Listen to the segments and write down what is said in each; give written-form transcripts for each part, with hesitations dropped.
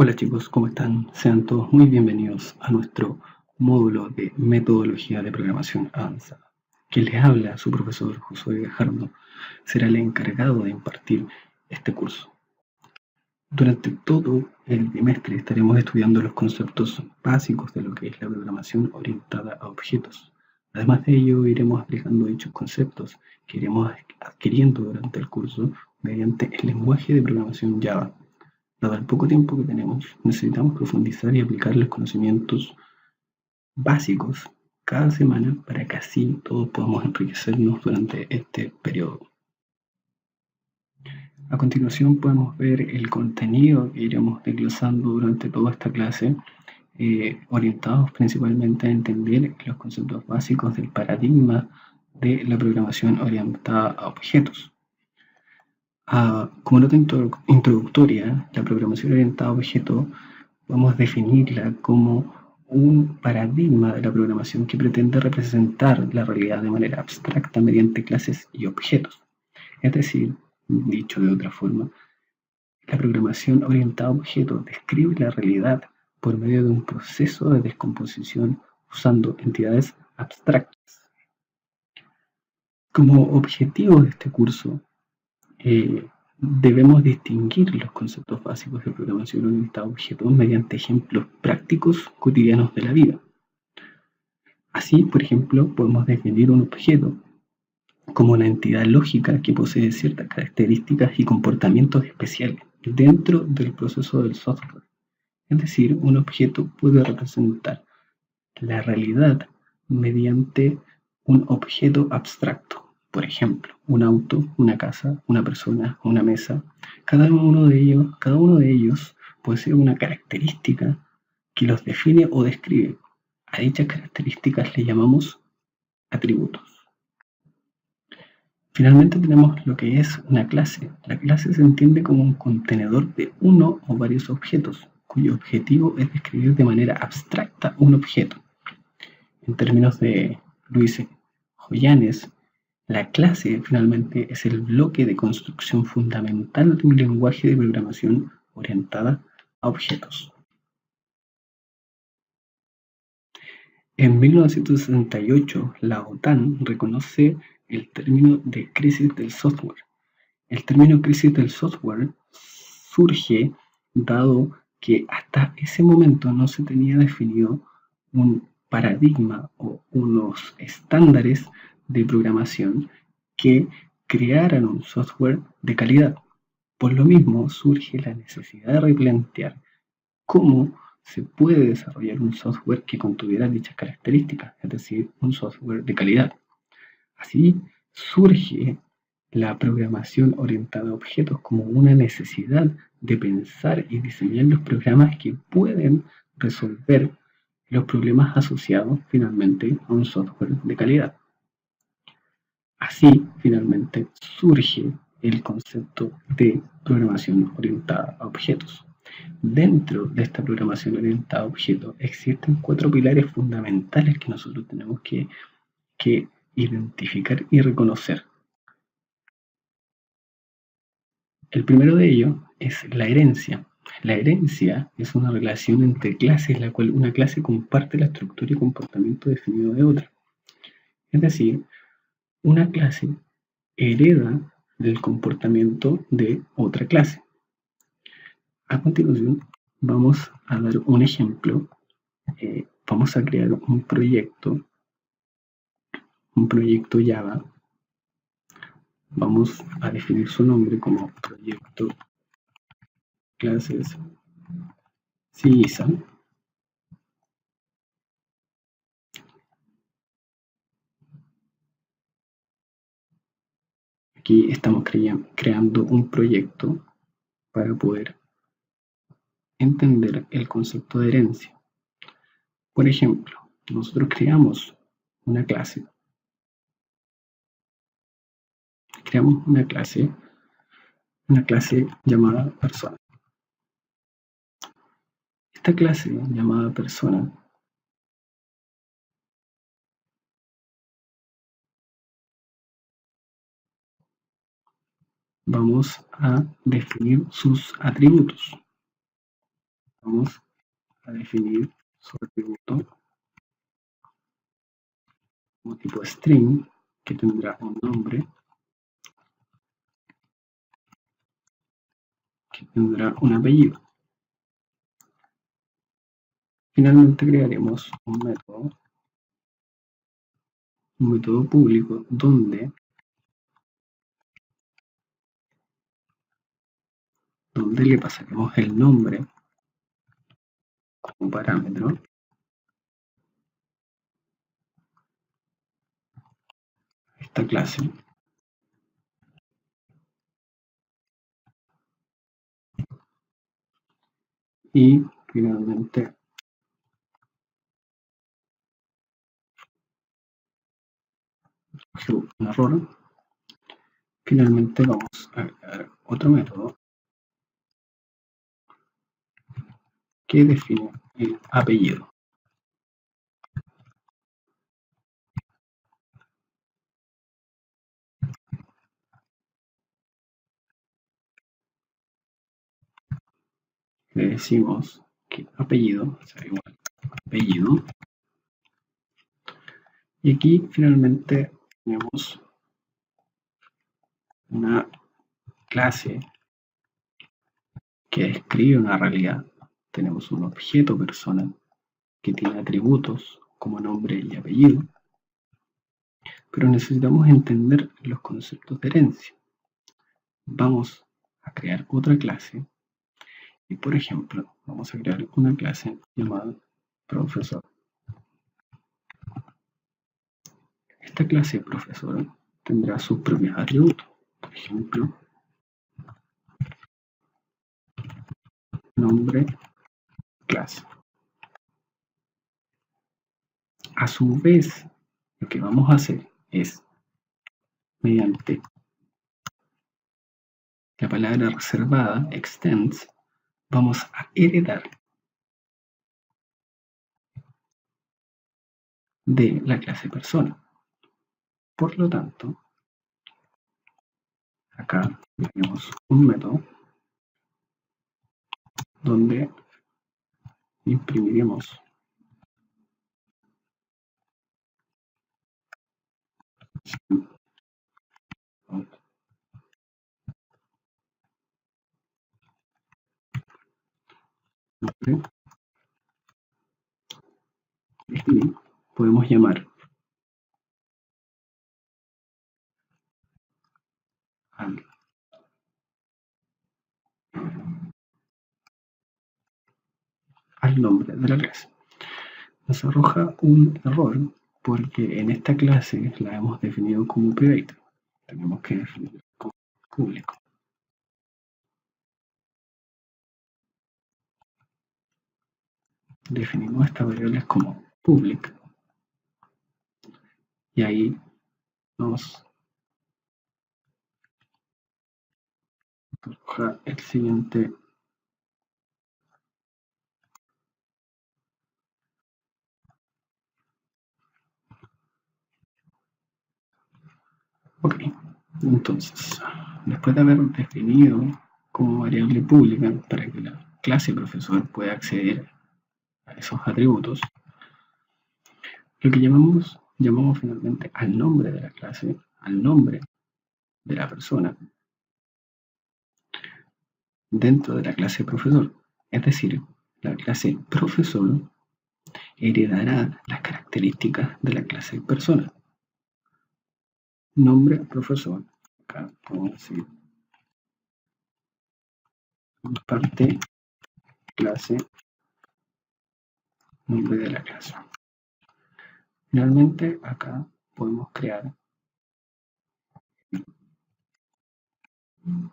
Hola chicos, ¿cómo están? Sean todos muy bienvenidos a nuestro módulo de metodología de programación avanzada. Quien les habla, su profesor Josué Gajardo, será el encargado de impartir este curso. Durante todo el trimestre estaremos estudiando los conceptos básicos de lo que es la programación orientada a objetos. Además de ello, iremos aplicando dichos conceptos que iremos adquiriendo durante el curso mediante el lenguaje de programación Java. Dado el poco tiempo que tenemos, necesitamos profundizar y aplicar los conocimientos básicos cada semana para que así todos podamos enriquecernos durante este periodo. A continuación podemos ver el contenido que iremos desglosando durante toda esta clase, orientados principalmente a entender los conceptos básicos del paradigma de la programación orientada a objetos. Como nota introductoria, la programación orientada a objetos podemos definirla como un paradigma de la programación que pretende representar la realidad de manera abstracta mediante clases y objetos. Es decir, dicho de otra forma, la programación orientada a objetos describe la realidad por medio de un proceso de descomposición usando entidades abstractas. Como objetivo de este curso, debemos distinguir los conceptos básicos de programación orientada a objetos mediante ejemplos prácticos cotidianos de la vida. Así, por ejemplo, podemos definir un objeto como una entidad lógica que posee ciertas características y comportamientos especiales dentro del proceso del software. Es decir, un objeto puede representar la realidad mediante un objeto abstracto. Por ejemplo, un auto, una casa, una persona, una mesa. Cada uno de ellos posee una característica que los define o describe. A dichas características le llamamos atributos. Finalmente tenemos lo que es una clase. La clase se entiende como un contenedor de uno o varios objetos, cuyo objetivo es describir de manera abstracta un objeto. En términos de Luis Joyanes, la clase finalmente es el bloque de construcción fundamental de un lenguaje de programación orientada a objetos. En 1968, la OTAN reconoce el término de crisis del software. El término crisis del software surge dado que hasta ese momento no se tenía definido un paradigma o unos estándares de programación que crearan un software de calidad. Por lo mismo, surge la necesidad de replantear cómo se puede desarrollar un software que contuviera dichas características, es decir, un software de calidad. Así surge la programación orientada a objetos como una necesidad de pensar y diseñar los programas que pueden resolver los problemas asociados finalmente a un software de calidad. Así, finalmente, surge el concepto de programación orientada a objetos. Dentro de esta programación orientada a objetos existen 4 pilares fundamentales que nosotros tenemos que identificar y reconocer. El primero de ellos es la herencia. La herencia es una relación entre clases, en la cual una clase comparte la estructura y comportamiento definido de otra. Es decir, una clase hereda del comportamiento de otra clase. A continuación, vamos a dar un ejemplo. Vamos a crear un proyecto Java. Vamos a definir su nombre como proyecto clases CISA. Aquí estamos creando un proyecto para poder entender el concepto de herencia. Por ejemplo, nosotros creamos una clase. Creamos una clase llamada persona. Esta clase llamada persona vamos a definir sus atributos. vamos a definir su atributo como tipo string, que tendrá un nombre, que tendrá un apellido. Finalmente crearemos un método público donde le pasaremos el nombre como parámetro a esta clase y finalmente un error. Finalmente vamos a agregar otro método que define el apellido. Le decimos que apellido será igual a apellido. Y aquí finalmente tenemos una clase que describe una realidad. Tenemos un objeto persona que tiene atributos como nombre y apellido, pero necesitamos entender los conceptos de herencia. Vamos a crear otra clase y, por ejemplo, vamos a crear una clase llamada profesor. Esta clase profesor tendrá sus propios atributos, por ejemplo, nombre, clase. A su vez, lo que vamos a hacer es, mediante la palabra reservada, extends, vamos a heredar de la clase persona. Por lo tanto, acá tenemos un método donde imprimiremos y podemos llamar al nombre de la clase. Nos arroja un error porque en esta clase la hemos definido como private. Tenemos que definir como público. Definimos estas variables como public y ahí nos arroja el siguiente ok. Entonces, después de haber definido como variable pública para que la clase profesor pueda acceder a esos atributos, lo que llamamos finalmente al nombre de la clase, al nombre de la persona dentro de la clase profesor. Es decir, la clase profesor heredará las características de la clase persona. Nombre profesor, acá podemos decir parte clase, nombre de la clase. Finalmente, acá podemos crear un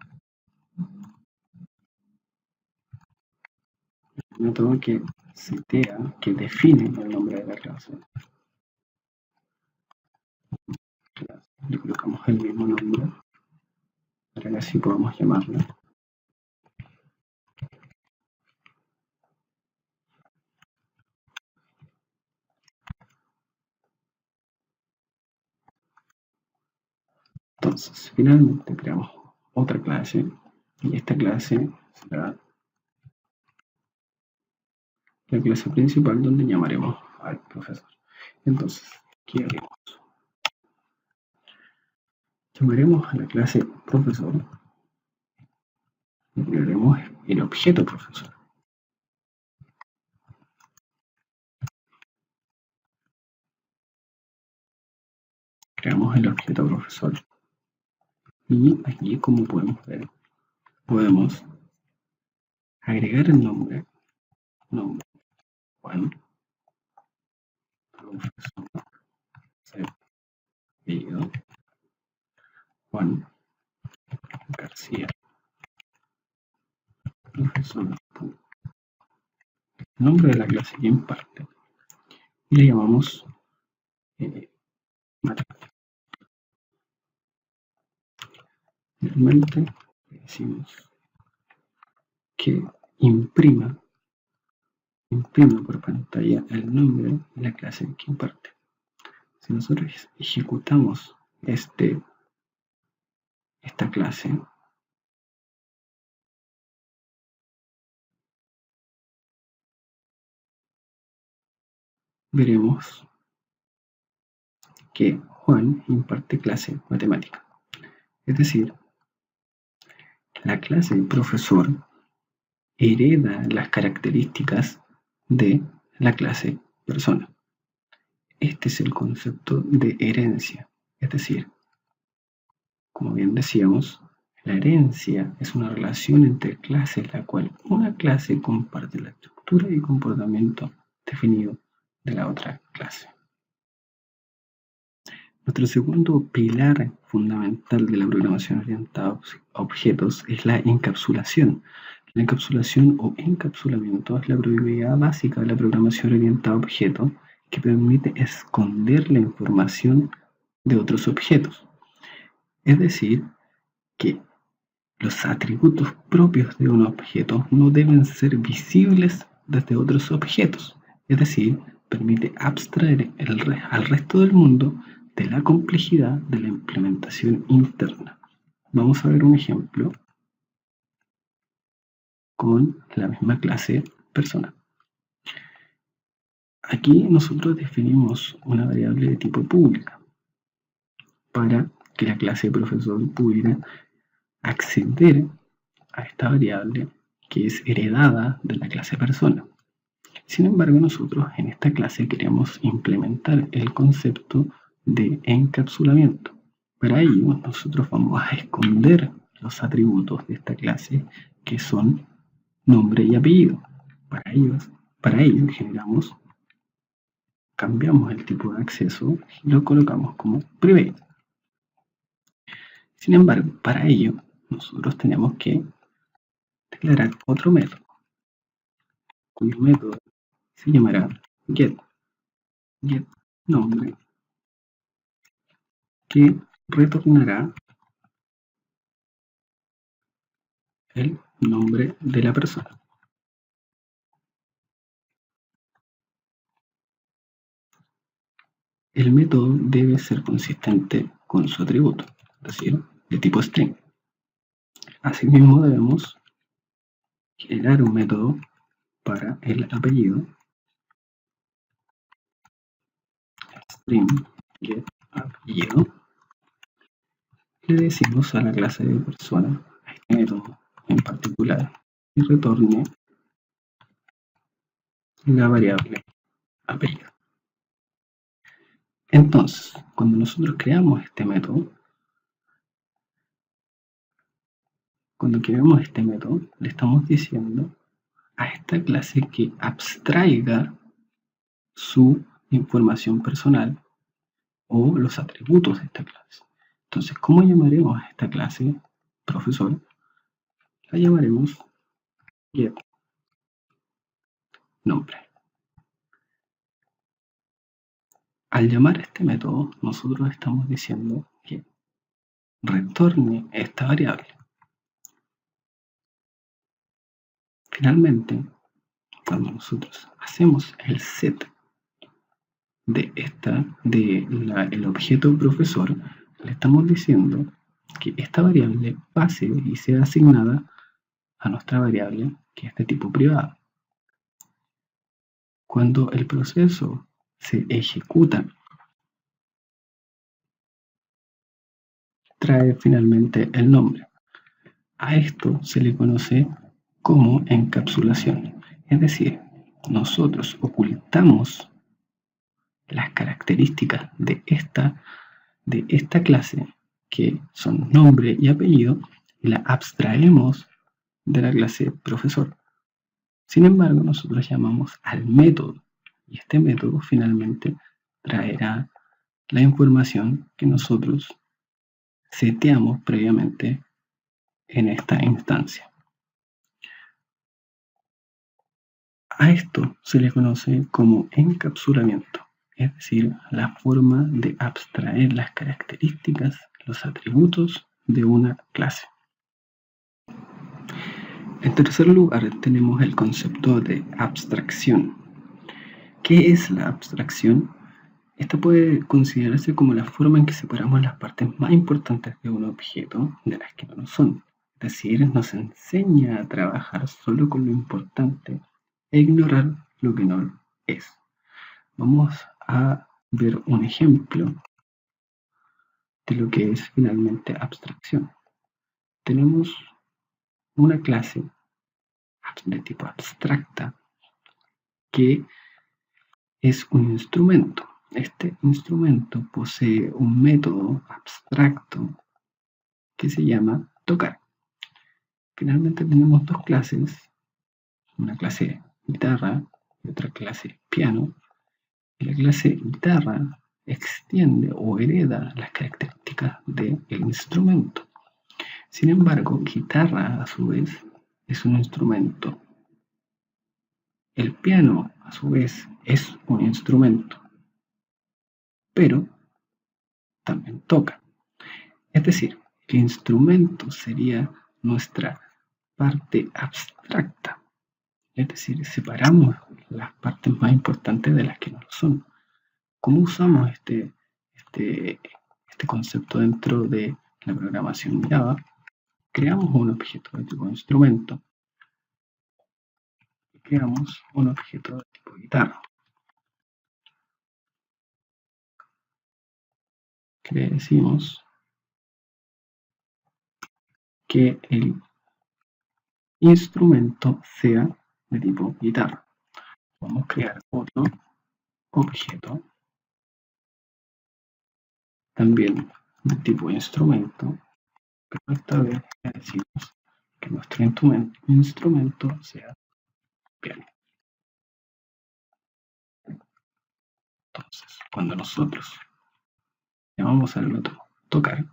método que setea, que define el nombre de la clase. Le colocamos el mismo nombre para que así podamos llamarla. Entonces, finalmente creamos otra clase y esta clase será la clase principal donde llamaremos al profesor. Entonces, ¿qué haremos? Llamaremos a la clase profesor y crearemos el objeto profesor. Creamos el objeto profesor y aquí, como podemos ver, podemos agregar el nombre Juan, profesor, apellido Juan García, profesor, nombre de la clase que imparte y le llamamos matemática. Finalmente le decimos que imprima por pantalla el nombre de la clase que imparte. Si nosotros ejecutamos esta clase, veremos que Juan imparte clase matemática. Es decir, la clase profesor hereda las características de la clase persona. Este es el concepto de herencia. Es decir, como bien decíamos, la herencia es una relación entre clases, la cual una clase comparte la estructura y comportamiento definido de la otra clase. Nuestro segundo pilar fundamental de la programación orientada a objetos es la encapsulación. La encapsulación o encapsulamiento es la propiedad básica de la programación orientada a objetos que permite esconder la información de otros objetos. Es decir, que los atributos propios de un objeto no deben ser visibles desde otros objetos. Es decir, permite abstraer al resto del mundo de la complejidad de la implementación interna. Vamos a ver un ejemplo con la misma clase persona. Aquí nosotros definimos una variable de tipo pública para que la clase profesor pudiera acceder a esta variable que es heredada de la clase persona. Sin embargo, nosotros en esta clase queremos implementar el concepto de encapsulamiento. Para ello, nosotros vamos a esconder los atributos de esta clase que son nombre y apellido. Para ello cambiamos el tipo de acceso y lo colocamos como private. Sin embargo, para ello, nosotros tenemos que declarar otro método, cuyo método se llamará getNombre, que retornará el nombre de la persona. El método debe ser consistente con su atributo, es decir, de tipo string. Asimismo, debemos generar un método para el apellido, string getApellido. Le decimos a la clase de persona, a este método en particular, y retorne la variable apellido. Entonces, cuando nosotros creamos este método, le estamos diciendo a esta clase que abstraiga su información personal o los atributos de esta clase. Entonces, ¿cómo llamaremos a esta clase profesor? La llamaremos getNombre. Al llamar a este método, nosotros estamos diciendo que retorne esta variable. Finalmente, cuando nosotros hacemos el set del objeto profesor, le estamos diciendo que esta variable pase y sea asignada a nuestra variable que es de tipo privado. Cuando el proceso se ejecuta, trae finalmente el nombre. A esto se le conoce como encapsulación. Es decir, nosotros ocultamos las características de esta clase, que son nombre y apellido, y la abstraemos de la clase profesor. Sin embargo, nosotros llamamos al método, y este método finalmente traerá la información que nosotros seteamos previamente en esta instancia. A esto se le conoce como encapsulamiento, es decir, la forma de abstraer las características, los atributos de una clase. En tercer lugar, tenemos el concepto de abstracción. ¿Qué es la abstracción? Esta puede considerarse como la forma en que separamos las partes más importantes de un objeto de las que no lo son. Es decir, nos enseña a trabajar solo con lo importante e ignorar lo que no es. Vamos a ver un ejemplo de lo que es finalmente abstracción. Tenemos una clase de tipo abstracta que es un instrumento. Este instrumento posee un método abstracto que se llama tocar. Finalmente tenemos dos clases, una clase guitarra y otra clase piano. Y la clase guitarra extiende o hereda las características del instrumento. Sin embargo, guitarra a su vez es un instrumento. El piano a su vez es un instrumento, pero también toca. Es decir, el instrumento sería nuestra parte abstracta. Es decir, separamos las partes más importantes de las que no lo son. ¿Cómo usamos este concepto dentro de la programación Java? Creamos un objeto de tipo instrumento y creamos un objeto de tipo guitarra. Que le decimos que el instrumento sea de tipo guitarra. Vamos a crear otro objeto también de tipo instrumento, pero esta vez le decimos que nuestro instrumento sea piano. Entonces, cuando nosotros llamamos al método tocar,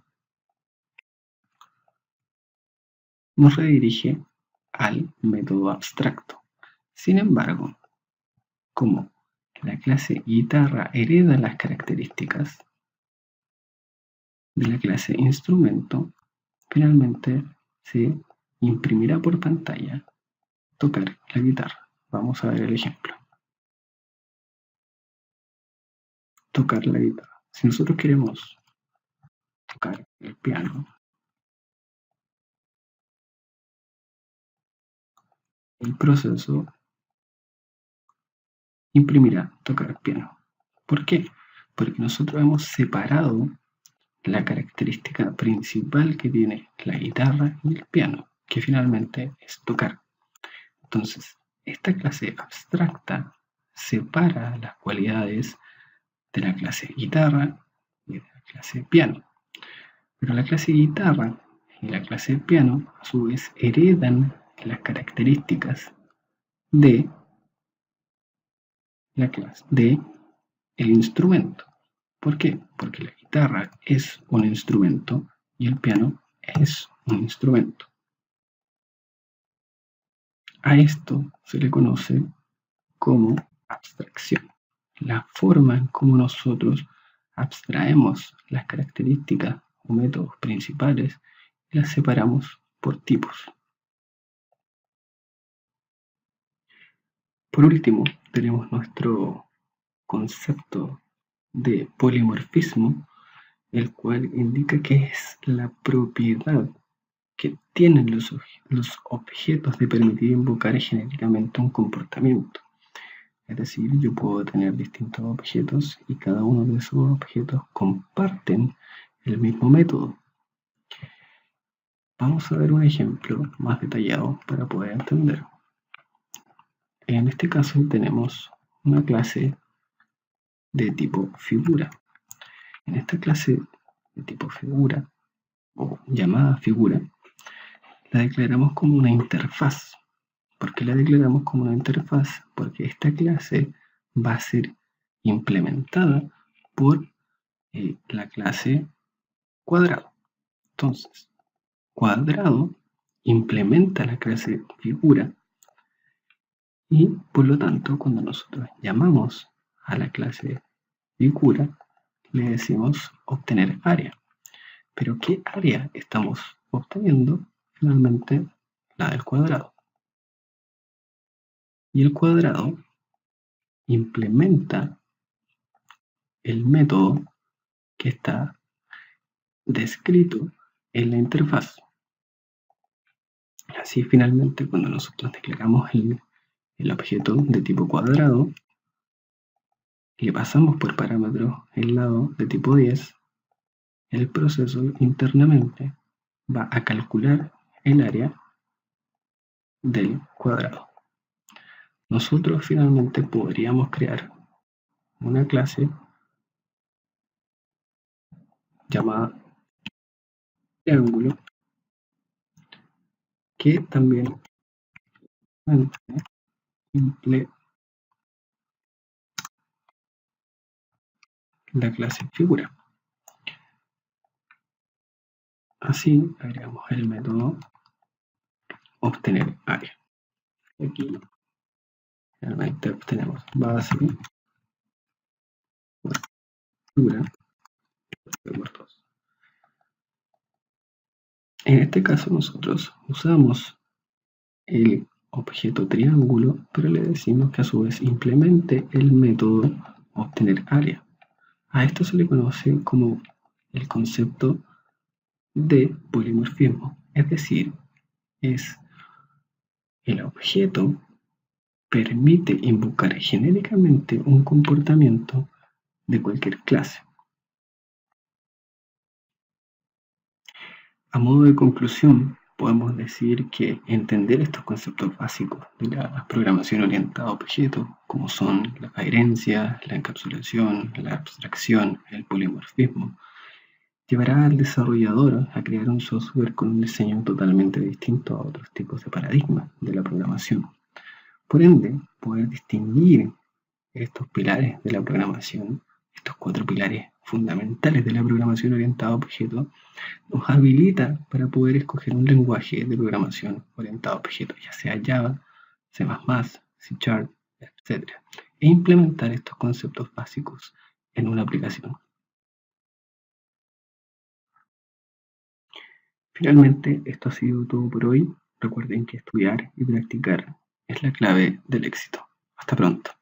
nos redirige al método abstracto. Sin embargo, como la clase guitarra hereda las características de la clase instrumento, finalmente se imprimirá por pantalla tocar la guitarra. Vamos a ver el ejemplo. Tocar la guitarra. Si nosotros queremos tocar el piano, el proceso imprimirá tocar piano. ¿Por qué? Porque nosotros hemos separado la característica principal que tiene la guitarra y el piano, que finalmente es tocar. Entonces, esta clase abstracta separa las cualidades de la clase guitarra y de la clase piano. Pero la clase guitarra y la clase piano, a su vez, heredan las características de la clase de el instrumento. ¿Por qué? Porque la guitarra es un instrumento y el piano es un instrumento. A esto se le conoce como abstracción. La forma en cómo nosotros abstraemos las características o métodos principales y las separamos por tipos. Por último, tenemos nuestro concepto de polimorfismo, el cual indica que es la propiedad que tienen los objetos de permitir invocar genéricamente un comportamiento. Es decir, yo puedo tener distintos objetos y cada uno de esos objetos comparten el mismo método. Vamos a ver un ejemplo más detallado para poder entender. En este caso tenemos una clase de tipo figura. En esta clase de tipo figura, o llamada figura, la declaramos como una interfaz. ¿Por qué la declaramos como una interfaz? Porque esta clase va a ser implementada por la clase cuadrado. Entonces, cuadrado implementa la clase figura y por lo tanto cuando nosotros llamamos a la clase figura le decimos obtener área. Pero ¿qué área estamos obteniendo? Finalmente la del cuadrado. Y el cuadrado implementa el método que está descrito en la interfaz. Así finalmente cuando nosotros declaramos el objeto de tipo cuadrado, le pasamos por parámetros el lado de tipo 10, el proceso internamente va a calcular el área del cuadrado. Nosotros finalmente podríamos crear una clase llamada triángulo que también implementa la clase figura. Así agregamos el método obtener área. Aquí realmente obtenemos base figura por 2. En este caso nosotros usamos el objeto triángulo, pero le decimos que a su vez implemente el método obtener área. A esto se le conoce como el concepto de polimorfismo, es decir, es el objeto permite invocar genéricamente un comportamiento de cualquier clase. A modo de conclusión, podemos decir que entender estos conceptos básicos de la programación orientada a objetos, como son la coherencia, la encapsulación, la abstracción, el polimorfismo, llevará al desarrollador a crear un software con un diseño totalmente distinto a otros tipos de paradigmas de la programación. Por ende, poder distinguir estos pilares de la programación, estos 4 pilares fundamentales de la programación orientada a objetos, nos habilita para poder escoger un lenguaje de programación orientado a objetos, ya sea Java, C++, C#, etc., e implementar estos conceptos básicos en una aplicación. Finalmente, esto ha sido todo por hoy. Recuerden que estudiar y practicar es la clave del éxito. Hasta pronto.